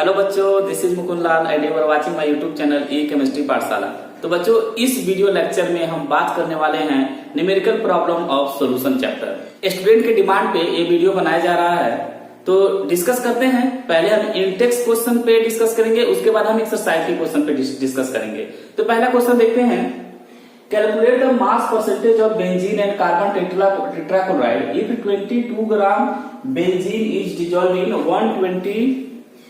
Hello बच्चों, this is Mukund Lal and you are watching my YouTube channel E Chemistry Pathshala. तो बच्चों, इस वीडियो लेक्चर में हम बात करने वाले हैं numerical problem of solution chapter. Student के डिमांड पे ये वीडियो बनाया जा रहा है, तो डिस्कस करते हैं। पहले हम इंटेक्स क्वेश्चन पे डिस्कस करेंगे, उसके बाद हम एक्सरसाइज के क्वेश्चन पे डिस्कस करेंगे। तो पहला क्वेश्चन देखते हैं। Calculate the mass percentage of benzene and carbon tetrachloride if 22 gram benzene is dissolve in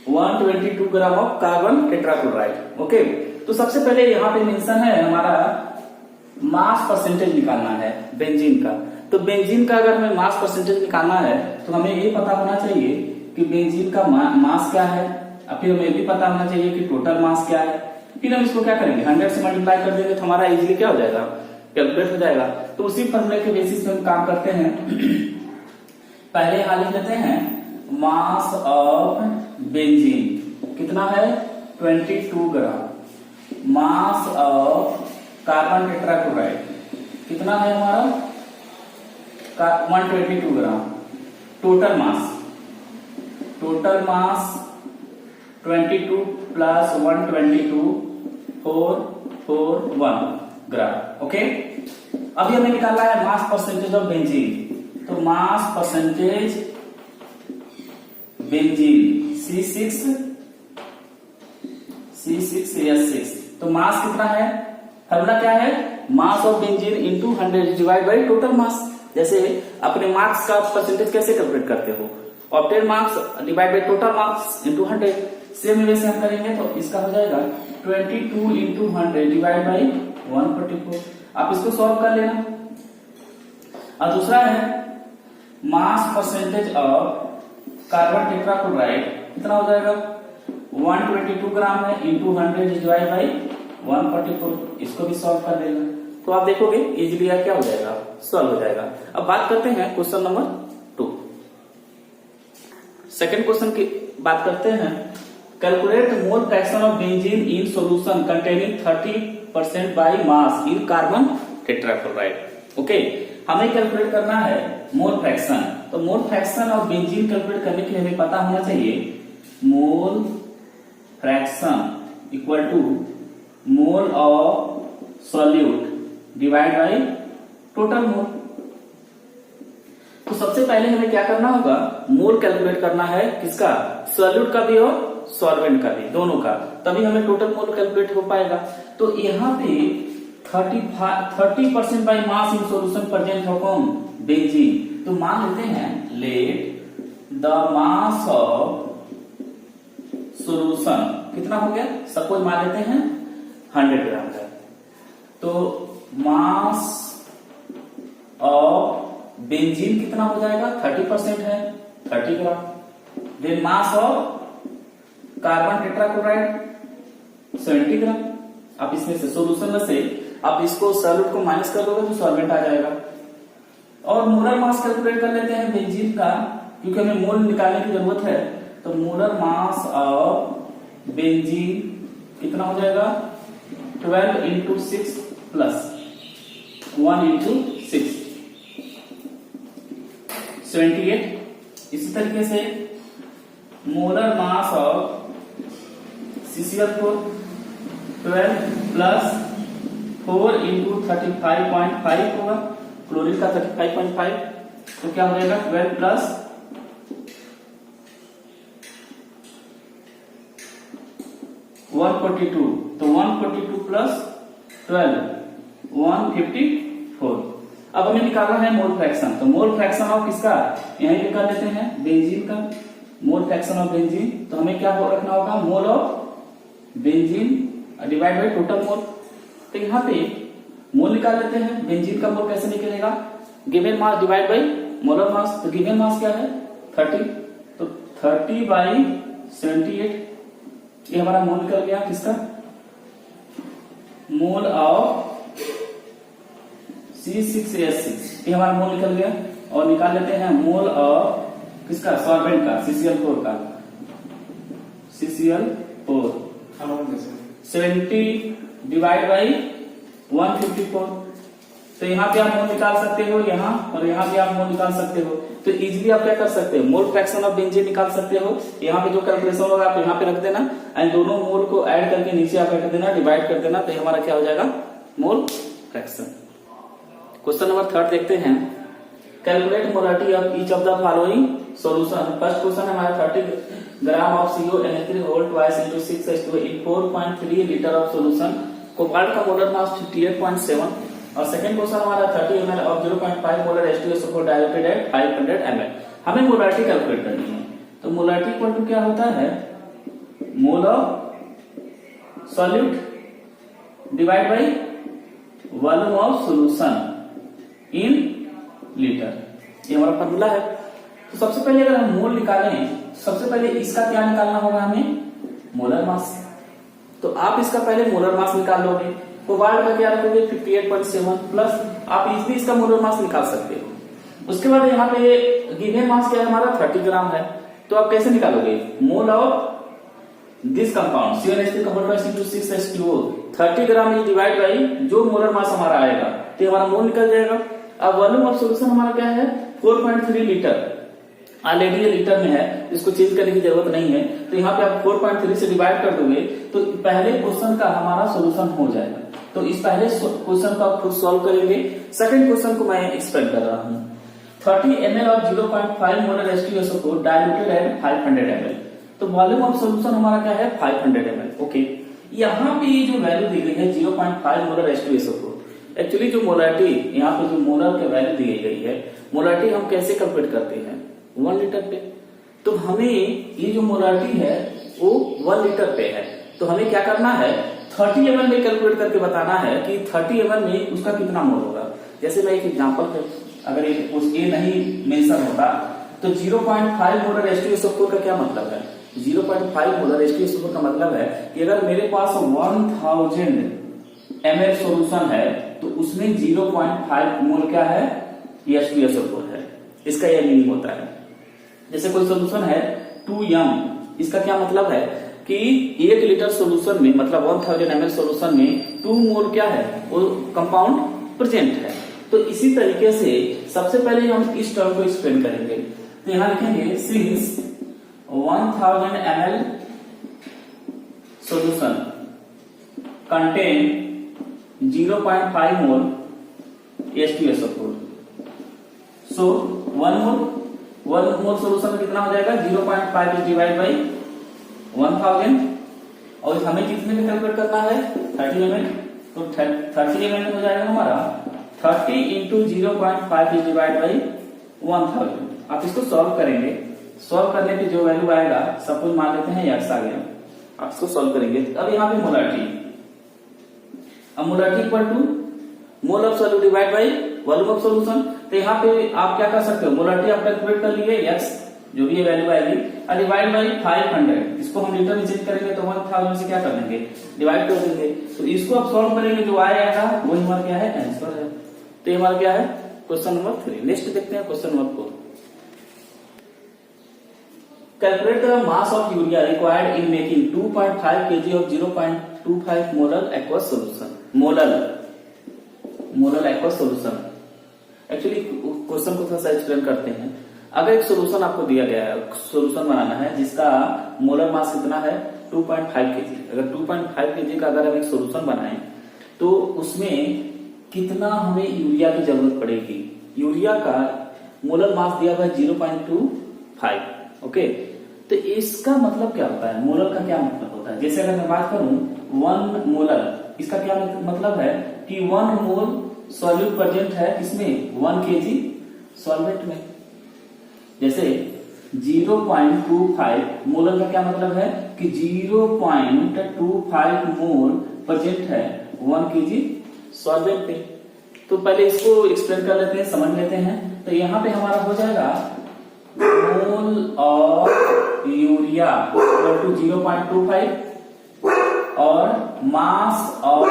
122 gram of carbon tetrachloride. Okay, तो सबसे पहले यहाँ पे मेंशन है हमारा मास परसेंटेज निकालना है बेंजीन का। तो बेंजीन का अगर हमें मास परसेंटेज निकालना है तो हमें ये पता होना चाहिए कि बेंजीन का मास क्या है, और फिर हमें भी पता होना चाहिए कि टोटल मास क्या है। फिर हम इसको क्या करेंगे, 100 से मल्टीप्लाई कर देंगे तो हमारा इजीली क्या हो जाएगा, कैलकुलेट हो जाएगा। तो उसी फॉर्मूले के बेसिस पे हम काम करते हैं। पहले यहाँ लिख लेते हैं मास ऑफ बेंजीन कितना है, 22 ग्राम। मास ऑफ कार्बन टेट्राक्लोराइड कितना है हमारा, 122 ग्राम। टोटल मास 22 प्लस 122 441 ग्राम। ओके, अभी हमें निकालना है मास परसेंटेज ऑफ बेंजीन। तो मास परसेंटेज बेंजीन C6H6। तो मास कितना है, फॉर्मूला क्या है, mass of benzene into 100 divide by total mass. जैसे अपने मार्क्स का परसेंटेज कैसे कैलकुलेट करते हो, obtain marks divide by total marks into 100। Same way से हम करेंगे तो इसका हो जाएगा 22 इंटू 100 डिवाइड बाई 144। आप इसको सॉल्व कर लेना। और दूसरा है mass percentage of carbon tetrachloride कितना हो जाएगा, 122 ग्राम है इंटू 100 डिवाइड बाई 144। इसको भी सॉल्व कर देगा तो आप देखोगे इजीली क्या हो जाएगा, सॉल्व हो जाएगा। अब बात करते हैं क्वेश्चन नंबर 2। सेकंड क्वेश्चन की बात करते हैं। Calculate mole fraction of benzene in solution containing 30% by mass in carbon tetrachloride. Okay, हमें कैलकुलेट करना है मोल फ्रैक्शन। तो mole fraction of benzene calculate करने के लिए हमें पता होना चाहिए mole fraction equal to mole of solute divide by total mole. तो सबसे पहले हमें क्या करना होगा, मोल कैलकुलेट करना है किसका, सॉल्यूट का भी और सॉल्वेंट का भी, दोनों का, तभी हमें टोटल मोल कैलकुलेट हो पाएगा। तो यहाँ पे 30% by mass in solution present हो कौन, बेंजीन। तो मान लेते हैं let the mass of solution कितना हो गया, सपोज मान लेते हैं 100 ग्राम का। तो मास ऑफ बेंजीन कितना हो जाएगा, 30% है 30 ग्राम। Then mass of carbon tetrachloride 70 ग्राम। आप इसमें से सॉल्यूशन में से आप इसको सॉल्यूट को माइनस कर दोगे तो सॉल्वेंट आ जाएगा। और मोलर मास कैलकुलेट कर लेते हैं बेंजीन का, क्योंकि हमें मोल निकालने की जरूरत है। तो मोलर मास ऑफ बेंजीन कितना हो जाएगा, 12 इंटू 6 प्लस 1 इंटू 6 78। इसी तरीके से molar mass of CCl4 12 plus 4 into 35.5 होगा, क्लोरीन का 35.5। तो क्या हो जाएगा 12 प्लस 142। तो 142 प्लस 12 154। अब हमें निकालना है मोल फ्रैक्शन। तो मोल फ्रैक्शन ऑफ किसका, यहीं निकाल लेते हैं बेंजीन का, मोल फ्रैक्शन ऑफ बेंजीन। तो हमें क्या रखना होगा, mole of benzene divide by total mole. तो यहाँ पे मोल निकाल लेते हैं। बेंजीन का मोल कैसे निकलेगा, given mass divide by molar मास। तो गिवन मास क्या है 30, तो 30 बाई 78। ये हमारा मोल निकल गया किसका, मोल ऑफ C6H6। ये हमारा मोल निकल गया। और निकाल लेते हैं मोल ऑफ किसका, सॉल्वेंट का, CCl4 का, CCl4 70 डिवाइड बाई 154। तो यहाँ पे आप मोल निकाल सकते हो, यहाँ और यहाँ भी आप मोल निकाल सकते हो। तो इजीली आप क्या कर सकते हो, मोल फ्रैक्शन ऑफ बेंजीन निकाल सकते हो। यहाँ पे जो कैलकुलेशन होगा आप यहाँ पे रख देना एंड दोनों मोल को ऐड करके नीचे आप रख देना, डिवाइड कर देना, तो हमारा क्या हो जाएगा, मोल फ्रैक्शन। क्वेश्चन नंबर 3 देखते हैं। Calculate molarity of each of the following solution. First question है हमारा 30 gram of CuNO3 whole twice into 6H2 in 4.3 litre of solution. Cobalt का मोलर मास 58.7 और सेकंड क्वेश्चन हमारा 30 ml of 0.5 molar H2SO4 diluted at 500 ml। हमें molarity calculate करनी है। तो molarity equal to क्या होता है, mole of solute divide by volume of solution in litre, ये हमारा फॉर्मूला है। तो सबसे पहले अगर हम मोल निकालें, सबसे पहले इसका क्या निकालना होगा हमें, मोलर मास। तो आप इसका पहले मोलर मास निकाल लोगे। कोबाल्ट का क्या रखोगे 58.7 प्लस आप इजीली इसका मोलर मास निकाल सकते हो। उसके बाद यहाँ पे गिवन मास क्या है हमारा 30 ग्राम है। तो आप कैसे निकालोगे, mole of this compound CuNO3 का whole twice into 6H2O 30 gram is divide by जो मोलर मास हमारा आएगा, तो हमारा मोल निकल जाएगा। अब वॉल्यूम ऑफ सॉल्यूशन हमारा क्या है 4.3 लीटर, ऑलरेडी ये लीटर में है, इसको चेंज करने की जरूरत नहीं है। तो यहाँ पे आप 4.3 से डिवाइड कर दोगे तो पहले क्वेश्चन का हमारा सॉल्यूशन हो जाएगा। तो इस पहले क्वेश्चन को आप खुद सॉल्व करेंगे। सेकंड क्वेश्चन को मैं एक्सप्लेन कर रहा हूँ। 30 ml of 0.5 molar H2SO4 diluted at 500 ml। तो वॉल्यूम ऑफ सॉल्यूशन हमारा क्या है 500 ml। ओके, यहाँ पे ये जो वैल्यू दी गई है 0.5 मोलर H2SO4, एक्चुअली जो मोलारिटी यहाँ पे जो मोलर के वैल्यू दी गई है, मोलारिटी हम कैसे कैलकुलेट करते हैं 1 लीटर पे। तो हमें ये जो मोलारिटी है वो 1 लीटर पे है। तो हमें क्या करना है 30 ml में कैलकुलेट करके बताना है कि 30 ml में उसका कितना मोल होगा। जैसे मैं एक एग्जांपल पे, अगर ये नहीं मेंशन होता तो 0.5 मोलर H2SO4 का क्या मतलब है, 0.5 मोलर H2SO4 का मतलब है कि अगर मेरे पास 1000 ml सॉल्यूशन है तो उसमें 0.5 मोल क्या है, H2SO4 है। इसका यह मीनिंग होता है। जैसे कोई सॉल्यूशन है 2m, इसका क्या मतलब है कि 1 लीटर सॉल्यूशन में, मतलब 1000 ml सॉल्यूशन में 2 मोल क्या है, वो कंपाउंड प्रेजेंट है। तो इसी तरीके से सबसे पहले हम इस टर्म को एक्सप्लेन करेंगे। तो यहां लिखेंगे सिंस 1000 ml सॉल्यूशन कंटेन 0.5 मोल H2SO4, सो 1 मोल सॉल्यूशन में कितना हो जाएगा 0.5 डिवाइड बाई 1000, और हमें कितने में कैलकुलेट करना है 30 ml। तो 30 ml में हो जाएगा हमारा 30 इंटू 0.5 डिवाइड बाई 1000। आप इसको सॉल्व करेंगे, सॉल्व करने पे जो वैल्यू आएगा, सपोज मान लेते हैं x आ गया, आप इसको सॉल्व करेंगे। अब यहाँ पे मोलारिटी, अब molarity equal to mole of solute divide by volume of solution. तो यहाँ पे आप क्या कर सकते हो, मोलारिटी आप कैलकुलेट कर लिए, x जो भी ये वैल्यू आएगी, डिवाइड बाई 500, इसको हम लीटर में चेंज करेंगे तो 1000 से क्या कर देंगे, डिवाइड कर देंगे। तो इसको आप सॉल्व करेंगे, जो आएगा वो हमारा क्या है, आंसर है। तो ये हमारा क्या है क्वेश्चन नंबर 3। नेक्स्ट देखते हैं question number 4। Calculate the mass of urea required in making 2.5 kg of 0.25 molar aqueous solution. Molar aqueous solution, actually question को थोड़ा सा एक्सप्लेन करते हैं। अगर एक सॉल्यूशन आपको दिया गया है, सॉल्यूशन बनाना है जिसका मोलर मास कितना है 2.5 kg। अगर 2.5 kg का अगर हम एक सॉल्यूशन बनाएं तो उसमें कितना हमें यूरिया की जरूरत पड़ेगी। यूरिया का मोलर मास दिया हुआ है 0.25। ओके, तो इसका मतलब क्या होता है, मोलर का क्या मतलब होता है। जैसे अगर मैं बात करूं 1 मोलर, इसका क्या मतलब है कि 1 मोल सॉल्यूट प्रेजेंट है किसमें 1 kg सॉल्वेंट में। जैसे 0.25 मोलर का क्या मतलब है कि 0.25 मोल प्रेजेंट है 1 kg सॉल्वेंट पे। तो पहले इसको एक्सप्लेन कर लेते हैं, समझ लेते हैं। तो यहाँ पे हमारा हो जाएगा mole of urea equal to 0.25 और mass of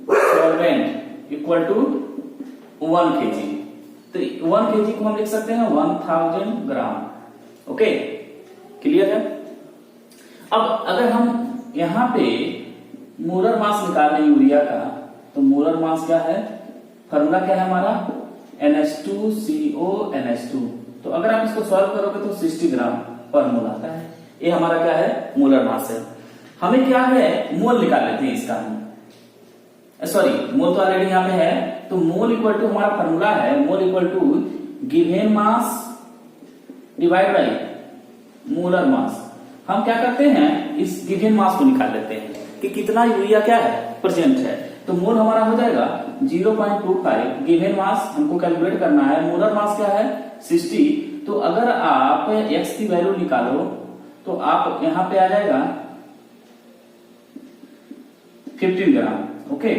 solvent equal to 1 kg। तो 1 kg को हम लिख सकते हैं 1000 ग्राम। ओके, क्लियर है। अब अगर हम यहाँ पे मोलर मास निकालें यूरिया का, तो मोलर मास क्या है, फॉर्मूला क्या है हमारा, NH2CO NH2। तो अगर आप इसको सॉल्व करोगे तो 60 ग्राम पर मोल आता है। ये हमारा क्या है, मोलर मास है। हमें क्या है, मोल निकाल लेते हैं इसका हम, सॉरी मोल तो ऑलरेडी यहाँ पे है। तो मोल इक्वल टू हमारा फॉर्मूला है, mole equal to given mass divide by molar mass. हम क्या करते हैं, इस गिवन मास को निकाल लेते हैं कि कितना यूरिया क्या है, प्रेजेंट है। तो मोल हमारा हो जाएगा 0.25, गिवन मास हमको कैलकुलेट करना है, मोलर मास क्या है 60। तो अगर आप x की वैल्यू निकालो तो आप यहां पे आ जाएगा 15 ग्राम। ओके,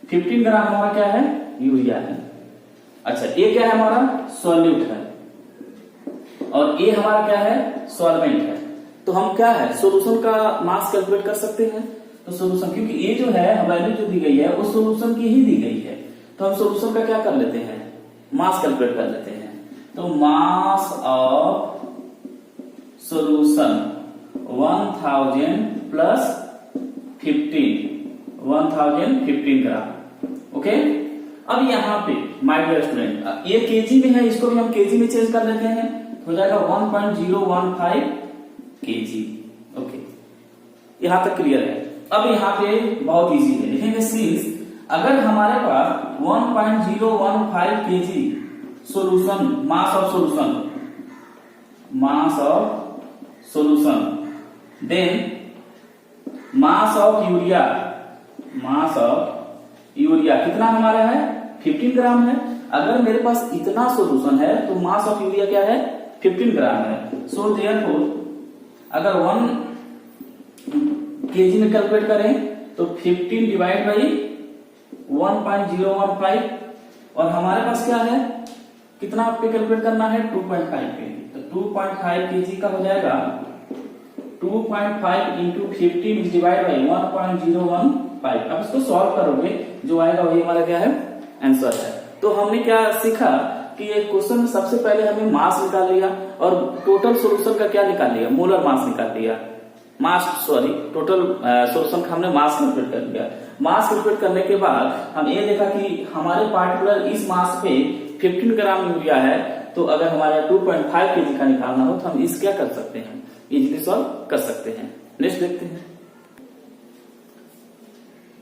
15 ग्राम हमारा क्या है, यूरिया है। अच्छा, ये क्या है हमारा, सॉल्यूट है, और ये हमारा क्या है, सॉल्वेंट है। तो हम क्या है, सॉल्यूशन का मास कैलकुलेट कर सकते हैं। तो सॉल्यूशन, क्योंकि ये जो है वैल्यू जो दी गई है वो सॉल्यूशन की ही दी गई है, तो हम सॉल्यूशन का क्या कर लेते हैं, मास कैलकुलेट कर लेते हैं। तो मास of solution 1000 plus 15 gram. Okay, अब यहाँ पे माय डियर स्टूडेंट, ये केजी में है, इसको भी हम केजी में चेंज कर लेते हैं, हो जाएगा 1.015 केजी। ओके, यहां तक क्लियर है। अब यहाँ पे बहुत इजी है, लिखेंगे सिंस अगर हमारे पास 1.015 kg solution, mass of solution, then mass of urea कितना हमारा है, 15 ग्राम है। अगर मेरे पास इतना सॉल्यूशन है तो मास ऑफ यूरिया क्या है, 15 ग्राम है। सो देयरफॉर अगर 1 केजी में कैलकुलेट करें तो 15 डिवाइड बाई 1.015, और हमारे पास क्या है, कितना पे कैलकुलेट करना है, 2.5 पे। तो 2.5 केजी का हो जाएगा 2.5 इंटू 15 डिवाइड बाई 1.015। अब इसको सॉल्व करोगे जो आएगा वही हमारा क्या है, आंसर है। तो हमने क्या सीखा कि ये क्वेश्चन में सबसे पहले हमें मास निकाल लिया और टोटल सॉल्यूशन का क्या निकाल लिया, मोलर मास निकाल लिया, टोटल सॉल्यूशन का हमने मास कैलकुलेट कर लिया। मास कैलकुलेट करने के बाद हम ये देखा कि हमारे पार्टिकुलर इस मास पे 15 ग्राम यूरिया है, तो अगर हमारा 2.5 केजी का निकालना हो तो हम इस क्या कर सकते हैं, इजीली सॉल्व कर सकते हैं। नेक्स्ट देखते हैं,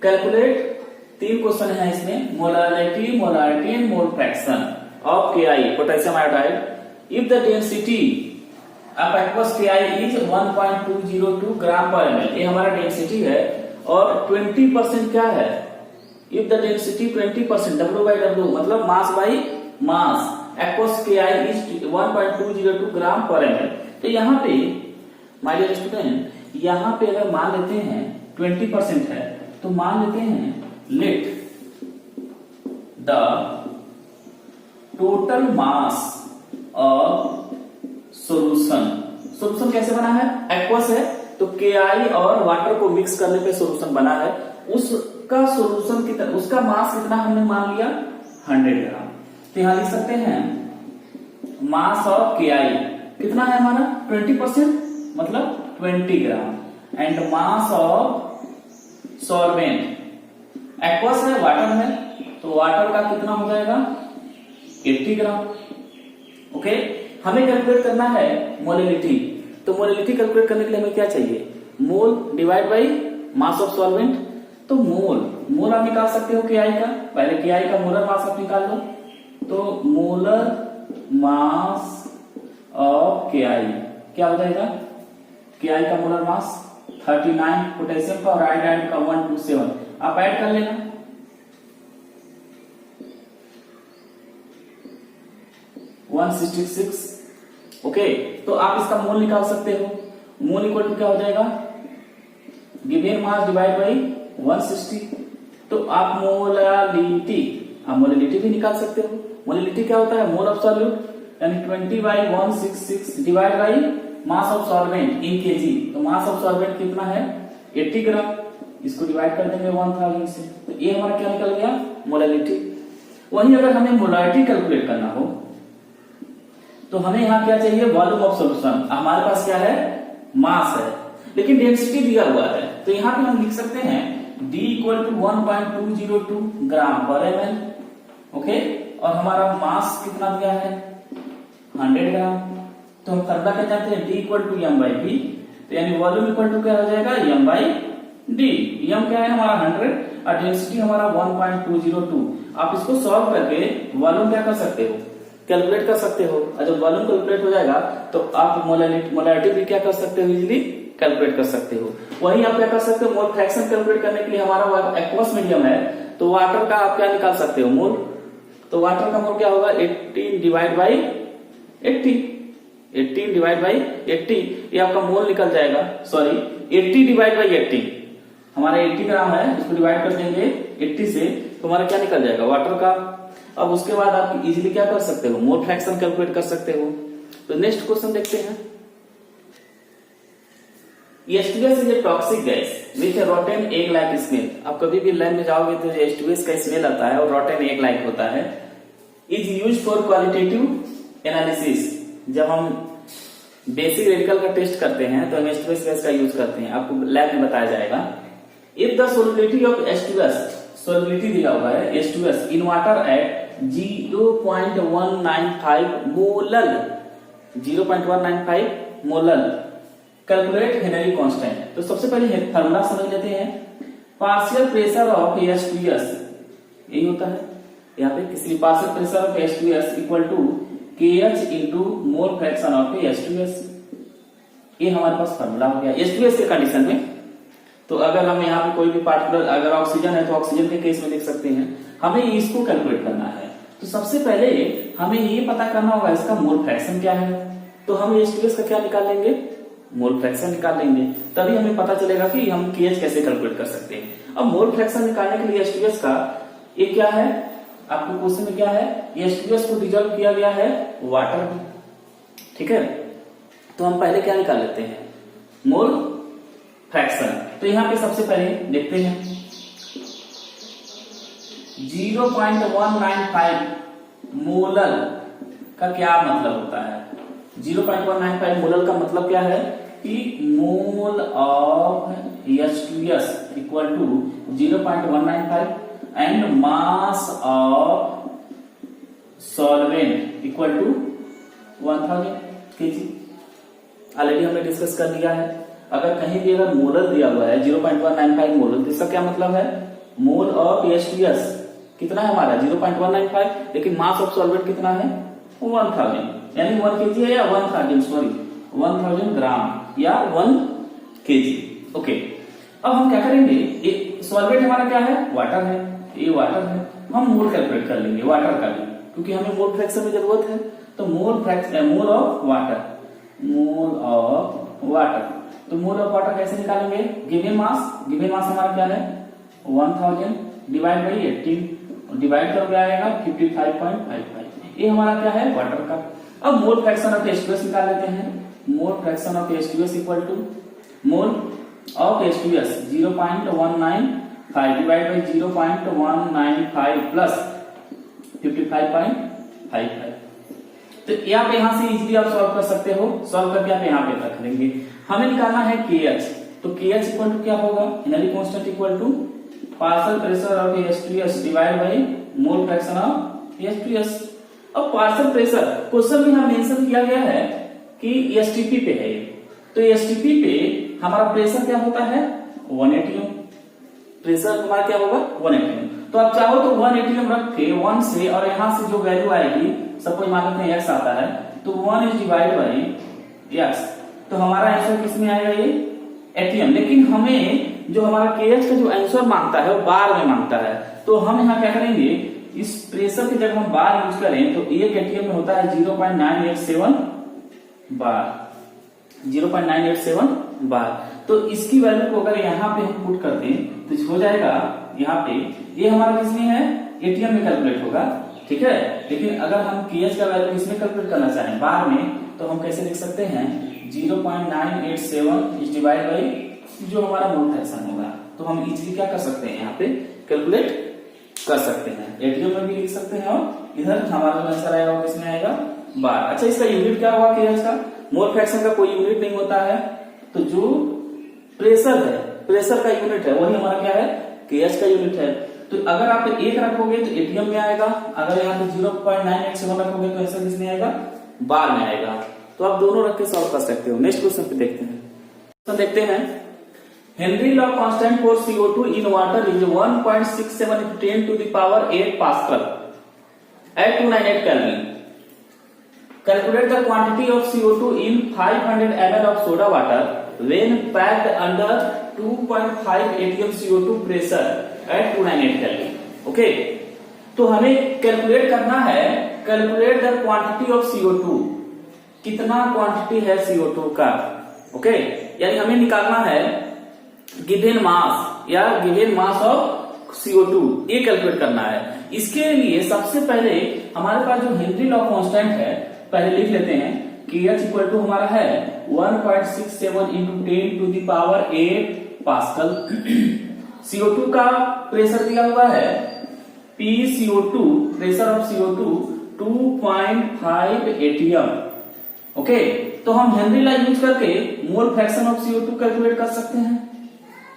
कैलकुलेट 3 क्वेश्चन है इसमें, molarity and mole fraction of KI potassium iodide if the density of aqueous KI is 1.202 ग्राम पर ml। ये हमारा डेंसिटी है, और 20% क्या है, इफ द डेंसिटी 20% W/W मतलब mass by mass, aqueous KI is 1.202 ग्राम पर ml। तो यहाँ पे माय डियर स्टूडेंट, यहाँ पे अगर मान लेते हैं 20% है, तो मान लेते हैं let the total mass of solution कैसे बना है, एक्वस है तो KI और वाटर को मिक्स करने पे सॉल्यूशन बना है, उसका सॉल्यूशन कितना, उसका मास कितना हमने मान लिया 100 ग्राम। तो यहां लिख सकते हैं मास ऑफ KI कितना है हमारा 20% मतलब 20 ग्राम, and mass of solvent, aqueous है वाटर है तो वाटर का कितना हो जाएगा 80 ग्राम। ओके, हमें कैलकुलेट करना है मोलिलिटी। तो मोलिलिटी कैलकुलेट करने के लिए हमें क्या चाहिए, मोल divide by mass of solvent. तो मोल आप निकाल सकते हो KI का, पहले KI का मोलर मास आप निकाल लो। तो मोलर मास ऑफ KI क्या हो जाएगा, KI का मोलर मास 39, पोटेशियम का और आयोडाइड का 127, आप ऐड कर लेना। ओके, तो आप इसका मोल निकाल सकते हो। मोल इक्वल टू क्या हो जाएगा, गिवन मास डिवाइड बाई 160। तो आप मोलिलिटी भी निकाल सकते हो। मोलिलिटी क्या होता है, मोल ऑफ सॉल्यूट, यानी 20/166 divide by mass of solvent in KG. तो मास ऑफ सॉल्वेंट कितना है 80 ग्राम, इसको डिवाइड कर देंगे 1000 से, तो ये हमारा क्या निकल गया मोलिलिटी। वहीं अगर हमें मोलारिटी कैलकुलेट करना हो तो हमें यहाँ क्या चाहिए, वॉल्यूम ऑफ सॉल्यूशन। हमारे पास क्या है, मास है, लेकिन डेंसिटी दिया हुआ है, तो यहाँ पे हम लिख सकते हैं D इक्वल टू 1.202 ग्राम पर ml, ओके। और हमारा मास कितना दिया है 100 ग्राम। तो हम फॉर्मूला क्या जानते हैं, D equal to m by v, तो यानी वॉल्यूम इक्वल टू क्या हो जाएगा m बाई d। m क्या है हमारा 100 और डेंसिटी हमारा 1.202। आप इसको सॉल्व करके वॉल्यूम क्या कर सकते हो, कैलकुलेट कर सकते हो। और जब वॉल्यूम कैलकुलेट हो जाएगा तो आप मोलैरिटी भी क्या कर सकते हो, इजीली कैलकुलेट कर सकते हो। वहीं आप क्या कर सकते हो, मोल फ्रैक्शन कैलकुलेट करने के लिए हमारा एक्वस मीडियम है, तो वाटर का आप क्या निकाल सकते हो मोल। तो वाटर का मोल क्या होगा 18 डिवाइड बाई 80, 18 डिवाइड बाई 80, ये आपका मोल निकल जाएगा। सॉरी 80 डिवाइड बाई 80, हमारा 80 ग्राम है, इसको डिवाइड कर देंगे 80 से, तो हमारा क्या निकल जाएगा वाटर का। अब उसके बाद आप इजीली क्या कर सकते हो, मोल फ्रैक्शन कैलकुलेट कर सकते हो। तो नेक्स्ट क्वेश्चन देखते हैं। H2S is a toxic gas with A rotten egg like smell. आप कभी भी लैब में जाओगे तो H2S का स्मेल आता है और रोटेन एग लाइक होता है। Is use for qualitative analysis. जब हम बेसिक रेडिकल का टेस्ट करते हैं तो हम H2S गैस का यूज करते हैं, आपको लैब में बताया जाएगा। If the solubility of H2S, solubility दिया हुआ है H2S in water at 0.195 molal, 0.195 molal, calculate Henry constant. तो सबसे पहले फॉर्मूला समझ लेते हैं। पार्शियल प्रेशर ऑफ H2S यही होता है, यहाँ पे किसी partial pressure of H2S equal to KH into mole fraction of H2S। ये हमारे पास फॉर्मूला हो गया H2S के कंडीशन में। तो अगर हम यहाँ पे कोई भी पार्टिकुलर, अगर ऑक्सीजन है तो ऑक्सीजन के केस में देख सकते हैं, हमें इसको कैलकुलेट करना है। तो सबसे पहले हमें ये पता करना होगा इसका मोल फ्रैक्शन क्या है। तो हम H2S का क्या निकाल लेंगे, मोल फ्रैक्शन निकाल लेंगे, तभी हमें पता चलेगा कि हम KH कैसे कैलकुलेट कर सकते हैं। अब मोल फ्रैक्शन निकालने के लिए H2S का ये क्या है, आपको क्वेश्चन में क्या है, H2S को डिजोल्व किया गया है वाटर में, ठीक है। तो हम पहले क्या निकाल लेते हैं, मोल फ्रैक्शन। तो यहां पे सबसे पहले देखते हैं 0.195 मोलल का क्या मतलब होता है। 0.195 मोलल का मतलब क्या है कि mole of H2S equal to 0.195 and mass of solvent equal to 1000 kg। Already हमने डिस्कस कर लिया है। अगर कहीं भी अगर मोलल दिया हुआ है 0.195 मोलल, तो इसका क्या मतलब है, मोल ऑफ H2S कितना है हमारा 0.195, लेकिन मास ऑफ सॉल्वेंट कितना है 1000, यानी 1 kg है या 1000, सॉरी 1000 ग्राम या 1 kg, ओके। अब हम क्या करेंगे, ये सॉल्वेंट हमारा क्या है, वाटर है, ये वाटर है, हम मोल कैलकुलेट कर लेंगे वाटर का भी, क्योंकि हमें मोल फ्रैक्शन में जरूरत है। तो मोल of water, mole of water, तो मोल ऑफ वाटर कैसे निकालेंगे, गिवन मास हमारा क्या है 1000 डिवाइड बाई 18, डिवाइड कर आएगा 55.55, ये हमारा क्या है वाटर का। अब मोल फ्रैक्शन ऑफ H2S निकाल लेते हैं। Mole fraction of H2S equal to mole of H2S 0.195 divide by 0.195 plus 55.55। तो यहाँ पे यहां से इजीली आप सॉल्व कर सकते हो, सॉल्व करके आप यहाँ पे रख देंगे। हमें निकालना है KH, तो KH इक्वल टू क्या होगा, Henry constant equal to partial pressure of H2S divide by mole fraction of H2S। अब पार्शियल प्रेशर क्वेश्चन में हम मेंशन किया गया है कि STP पे है, तो STP पे हमारा प्रेशर क्या होता है 1 atm, प्रेशर हमारा क्या होगा 1 atm। तो आप चाहो तो 1 atm रख के 1 से, और यहां से जो वैल्यू आएगी, सपोज मान लेते हैं x आता है, तो 1 इज डिवाइड बाई x, तो हमारा आंसर किसमें आएगा ये atm। लेकिन हमें जो हमारा KH का जो आंसर मांगता है वो बार में मांगता है, तो हम यहाँ क्या करेंगे, इस प्रेशर की जब हम बार यूज करें तो 1 atm में होता है 0.987 बार, 0.987 बार। तो इसकी वैल्यू को अगर यहाँ पे हम पुट कर दें तो हो जाएगा, यहाँ पे ये हमारा किसमें है एटीएम में कैलकुलेट होगा, ठीक है। लेकिन अगर हम KH का वैल्यू इसमें कैलकुलेट करना चाहें बार में, तो हम कैसे लिख सकते हैं 0.987 इज डिवाइड बाई जो हमारा मोल फ्रैक्शन होगा। तो हम इजीली क्या कर सकते हैं, यहाँ पे कैलकुलेट कर सकते हैं, एटीएम में भी लिख सकते हैं, और इधर हमारा जो आंसर आएगा वो किसमें आएगा बार। अच्छा, इसका यूनिट क्या होगा KH का, मोल फ्रैक्शन का कोई यूनिट नहीं होता है, तो जो प्रेशर है, प्रेशर का यूनिट है वही हमारा क्या है kh का यूनिट है। तो अगर आप 1 रखोगे तो एटीएम में आएगा, अगर यहाँ पे 0.987 रखोगे तो ऐसा किसमें आएगा, बार में आएगा। तो आप दोनों रख के सॉल्व कर सकते हो। नेक्स्ट क्वेश्चन पे देखते हैं। तो देखते हैं, Henry law constant for CO2 in water is 1.67 into 10 to the power 8 Pascal at 298 Kelvin. Calculate the quantity of CO2 in 500 ml of soda water when packed under 2.5 atm CO2 pressure at 298 Kelvin. Okay, तो हमें calculate करना है, calculate the quantity of CO2, कितना quantity है CO2 का। Okay, यानी हमें निकालना है गिवन मास या गिवन मास ऑफ CO2, ये कैलकुलेट करना है। इसके लिए सबसे पहले हमारे पास जो हेनरी लॉ कांस्टेंट है, पहले लिख लेते हैं कि H इक्वल टू हमारा है 1.67 into 10 to the power 8 pascal. CO2 का प्रेशर दिया हुआ है PCO2, pressure of CO2 2.5 atm। Okay, तो हम हेनरी लॉ यूज करके मोल फ्रैक्शन ऑफ CO2 कैलकुलेट कर सकते हैं।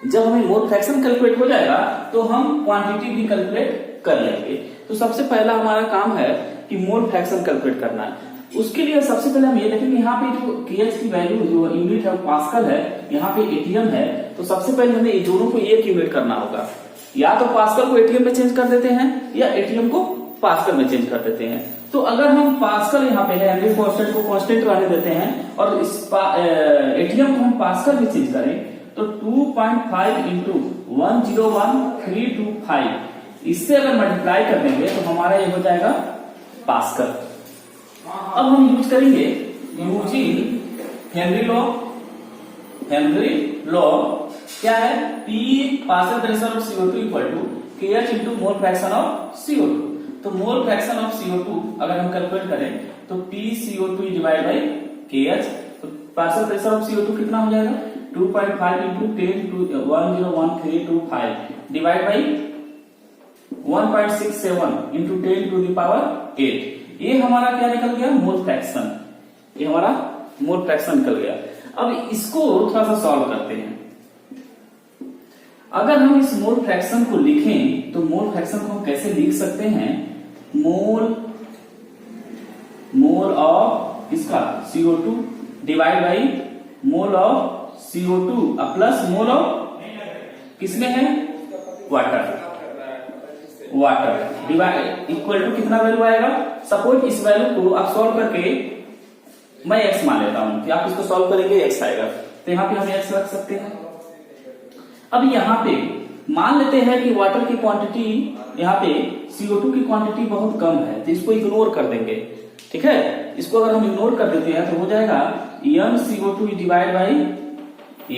जब हमें मोल फ्रैक्शन कैलकुलेट हो जाएगा तो हम क्वांटिटी भी कैलकुलेट कर लेंगे। तो सबसे पहला हमारा काम है कि मोल फ्रैक्शन कैलकुलेट करना है। उसके लिए सबसे पहले हम ये देखेंगे, यहाँ पे जो kh की वैल्यू जो यूनिट है पास्कल है, यहाँ पे एटीएम है। तो सबसे पहले हमें इन दोनों को एक यूनिट करना होगा, या तो पास्कल को एटीएम में चेंज कर देते हैं या एटीएम को पास्कल में चेंज कर देते हैं। तो अगर हम पास्कल यहाँ पे है, हेनरी कांस्टेंट को कांस्टेंट रहने देते हैं और इस एटीएम को हम पास्कल में चेंज करें तो 2.5 into 101325, इससे अगर मल्टीप्लाई कर देंगे तो हमारा ये हो जाएगा पास्कल। अब हम यूज करेंगे using Henry law. Henry law क्या है, P partial pressure of CO2 equal to KH into mole fraction of CO2। तो मोल फ्रैक्शन ऑफ CO2 अगर हम कैलकुलेट करें तो PCO2 डिवाइड बाई KH। तो पार्शियल प्रेशर ऑफ CO2 कितना हो जाएगा, 2.5 into 10 to 101325 divide by 1.67 into 10 to the power 8। ये हमारा क्या निकल गया, मोल फ्रैक्शन। ये हमारा मोल फ्रैक्शन निकल गया। अब इसको थोड़ा सा सॉल्व करते हैं। अगर हम इस मोल फ्रैक्शन को लिखें तो मोल फ्रैक्शन को हम कैसे लिख सकते हैं, मोल ऑफ इसका CO2 divide by mole of CO2 plus mole of किसमें है, वाटर डिवाइड इक्वल टू कितना वैल्यू आएगा। सपोज इस वैल्यू को आप सॉल्व करके, मैं x मान लेता हूं कि आप इसको सॉल्व करेंगे x आएगा, तो यहाँ पे हम x रख सकते हैं। अब यहाँ पे मान लेते हैं कि वाटर की क्वांटिटी, यहाँ पे CO2 की क्वांटिटी बहुत कम है, तो इसको इग्नोर कर देंगे। ठीक है, इसको अगर हम इग्नोर कर देते हैं तो हो जाएगा NCO2 divide by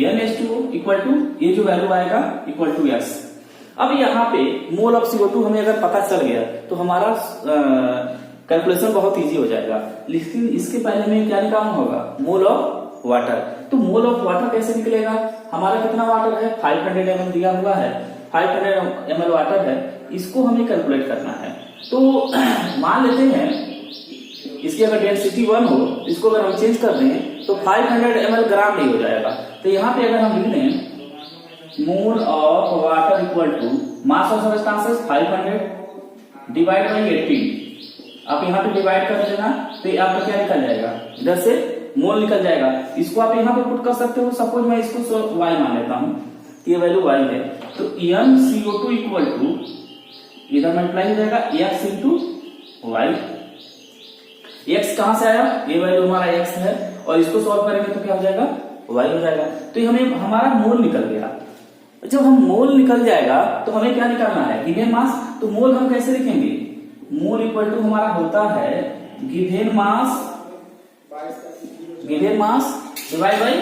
NH2O equal to ये जो वैल्यू आएगा इक्वल टू x। अब यहाँ पे मोल ऑफ CO2 हमें अगर पता चल गया तो हमारा कैलकुलेशन बहुत इजी हो जाएगा। लेकिन इसके पहले हमें क्या निकालना होगा, मोल ऑफ वाटर। तो मोल ऑफ वाटर कैसे निकलेगा, हमारा कितना वाटर है, 500 ml दिया हुआ है, 500 ml वाटर है, इसको हमें कैलकुलेट करना है। तो मान लेते हैं इसकी अगर डेंसिटी 1 हो, इसको अगर हम चेंज कर दें तो 500 ml ग्राम नहीं हो जाएगा। तो यहाँ पे अगर हम लिख दें mole of water equal to mass of substances 500 divide by 18, आप यहाँ पे डिवाइड कर देना तो ये आपका क्या निकल जाएगा, इधर से मोल निकल जाएगा। इसको आप यहाँ पे पुट कर सकते हो। सपोज मैं इसको y मान लेता हूँ, ये वैल्यू y है, तो NCO2 इक्वल टू इधर मल्टीप्लाई हो जाएगा x इंटू y। x कहां से आया, ये वैल्यू हमारा x है, और इसको सॉल्व करेंगे तो क्या हो जाएगा, y हो जाएगा। तो ये हमें हमारा मोल निकल गया। जब हम मोल निकल जाएगा तो हमें क्या निकालना है, गिवन मास। तो मोल हम कैसे लिखेंगे, मोल इक्वल टू हमारा होता है given mass divide by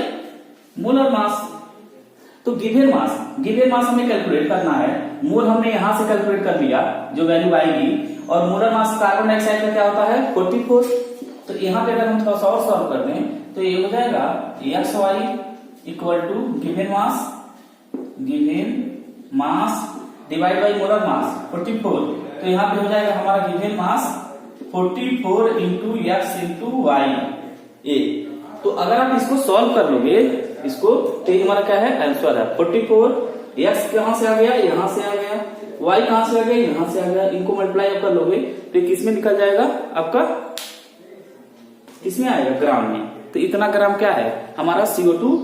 molar मास। तो गिवन मास हमें कैलकुलेट करना है। मोल हमने यहां से कैलकुलेट कर लिया जो वैल्यू आएगी, और मोलर मास कार्बन डाइऑक्साइड का क्या होता है 44। तो यहाँ पे अगर हम थोड़ा सा और सॉल्व कर दें तो ये हो जाएगा XY equal to given mass divide by molar mass 44। तो यहाँ पे हो जाएगा हमारा given mass 44 into x into Y A. तो अगर आप इसको सॉल्व कर लोगे इसको, तो हमारा क्या है आंसर है 44 x कहां से आ गया, यहां से आ गया, y कहां से आ गया, यहां से आ गया, इनको मल्टीप्लाई कर लोगे तो किस में निकल जाएगा आपका, किसमें आएगा, ग्राम में। तो इतना ग्राम क्या है हमारा CO2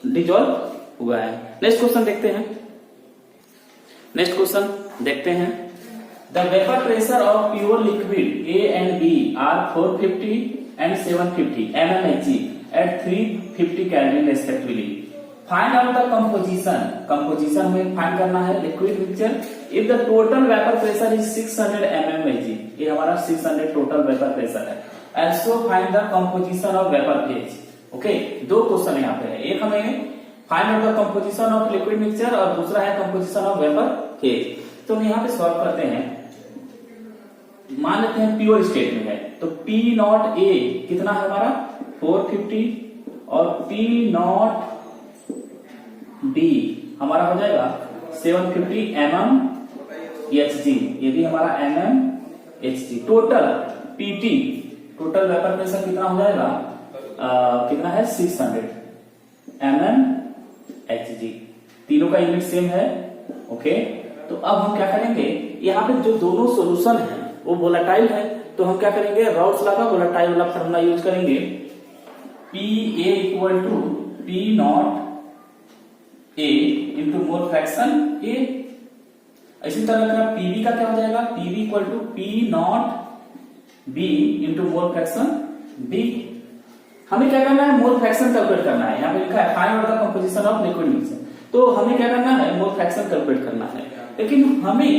डिजॉल्व हुआ है। नेक्स्ट क्वेश्चन देखते हैं, नेक्स्ट क्वेश्चन देखते हैं। The vapour pressure of pure liquid A and B are 450 and 750 mmHg at 350 Kelvin respectively. Find out the composition. Composition में फाइंड करना है liquid mixture if the total vapor pressure is 600 mmHg. ये हमारा 600 total vapour pressure है। Also find the composition of vapor phase. Okay, दो question यहाँ पे है, एक हमें find out the composition of liquid mixture और दूसरा है कंपोजिशन ऑफ वेपर फेज। तो हम यहाँ पे सॉल्व करते हैं, मान लेते हैं प्योर स्टेट में है, तो P नॉट A कितना है हमारा 450 और P नॉट B हमारा हो जाएगा 750 mmHg, ये भी हमारा mmHg। Total PT total vapour pressure कितना हो जाएगा, कितना है 600 mmHg, तीनों का यूनिट सेम है। ओके, तो अब हम क्या करेंगे, यहाँ पे जो दोनों सॉल्यूशन है वो वोलेटाइल है, तो हम क्या करेंगे, राउल्स लॉ का वोलेटाइल वाला फॉर्मूला यूज करेंगे, PA equal to P naught A into mole fraction A। इसी तरह का PB का क्या हो जाएगा, PB equal to P naught B into mole fraction B। हमें क्या करना है, मोल फ्रैक्शन कैलकुलेट करना है। यहाँ पे लिखा है find out the composition of liquid mixture, तो हमें क्या करना है, मोल फ्रैक्शन कैलकुलेट करना है। लेकिन हमें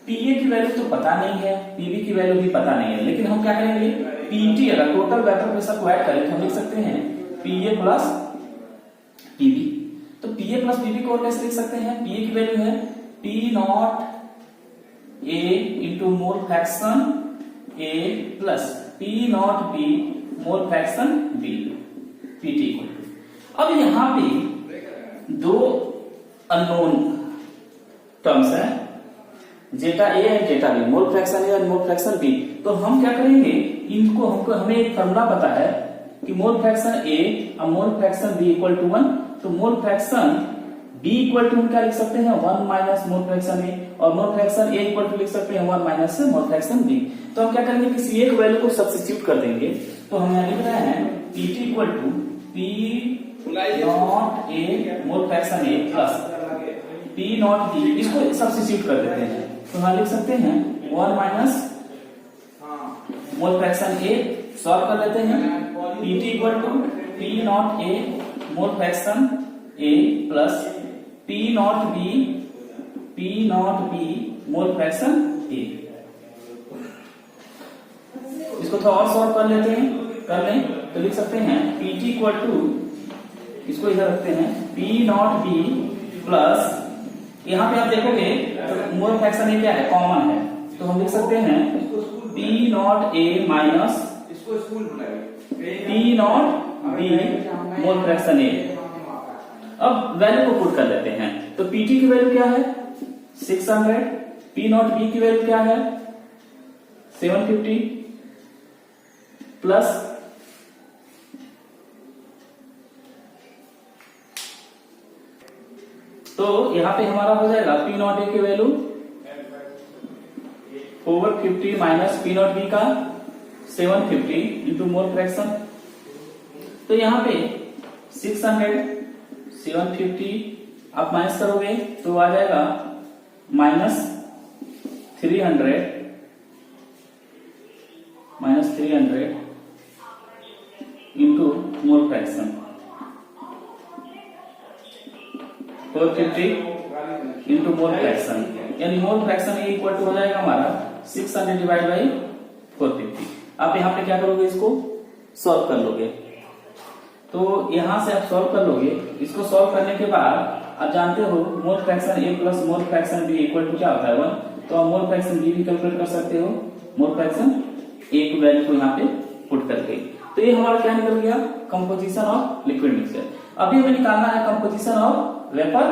PA की वैल्यू तो पता नहीं है, PB की वैल्यू भी पता नहीं है, लेकिन हम क्या करेंगे, PT अगर टोटल वेपर प्रेशर को ऐड करें तो हम लिख सकते हैं PA प्लस PB। तो PA प्लस PB को और कैसे लिख सकते हैं, PA की वैल्यू है P naught A into mole fraction A plus P naught B mole fraction B, PT equal to. अब यहाँ पे दो अननोन टर्म्स है, zeta A and zeta B, mole fraction A और मोल फ्रैक्शन B। तो हम क्या करेंगे, इनको हमें एक फॉर्मूला पता है कि मोल फ्रैक्शन A और mole fraction B equal to 1, तो mole fraction B equal to हम क्या लिख सकते हैं, 1 माइनस मोल फ्रैक्शन A, और mole fraction A equal to लिख सकते हैं 1 माइनस मोल फ्रैक्शन B। तो हम क्या करेंगे, किसी एक वैल्यू को सब्स्टिट्यूट कर देंगे, तो हम यहाँ लिख रहे हैं PT equal to P naught A mole fraction A plus P naught B, इसको सब्स्टिट्यूट कर देते हैं, तो हम लिख सकते हैं 1 minus mole fraction A। Solve कर लेते हैं, PT equal to P naught A mole fraction A plus P naught B mole fraction A। इसको थोड़ा और सॉल्व कर लेते हैं, कर लें तो लिख सकते हैं PT इक्वल टू, इसको इधर रखते हैं, P नॉट B प्लस, यहाँ पे आप देखोगे तो मोल फ्रैक्शन A क्या है, कॉमन है, तो हम लिख सकते हैं P naught A minus P naught B mole fraction A। अब वैल्यू को पुट कर लेते हैं, तो PT की वैल्यू क्या है 600, P नॉट B की वैल्यू क्या है 750 प्लस तो यहाँ पे हमारा हो जाएगा P नॉट A की value 450 minus P naught B का 750 इंटू मोल फ्रैक्शन। तो यहाँ पे 600 750 आप माइनस करोगे तो आ जाएगा minus 300 into mole fraction 450 into mole fraction, यानी मोल फ्रैक्शन ये इक्वल टू हो जाएगा हमारा 600 डिवाइड बाई 450। आप यहाँ पे क्या करोगे, इसको सॉल्व कर लोगे, तो यहां से आप सॉल्व कर लोगे। इसको सॉल्व करने के बाद आप जानते हो mole fraction A plus mole fraction B equal to क्या होता है 1, तो आप मोल फ्रैक्शन B भी कैलकुलेट कर सकते हो, मोल फ्रैक्शन A की वैल्यू को यहाँ पे पुट करके। तो ये हमारा क्या निकल गया, कंपोजिशन ऑफ लिक्विड मिक्सचर। अभी हमें निकालना है कंपोजिशन ऑफ वेपर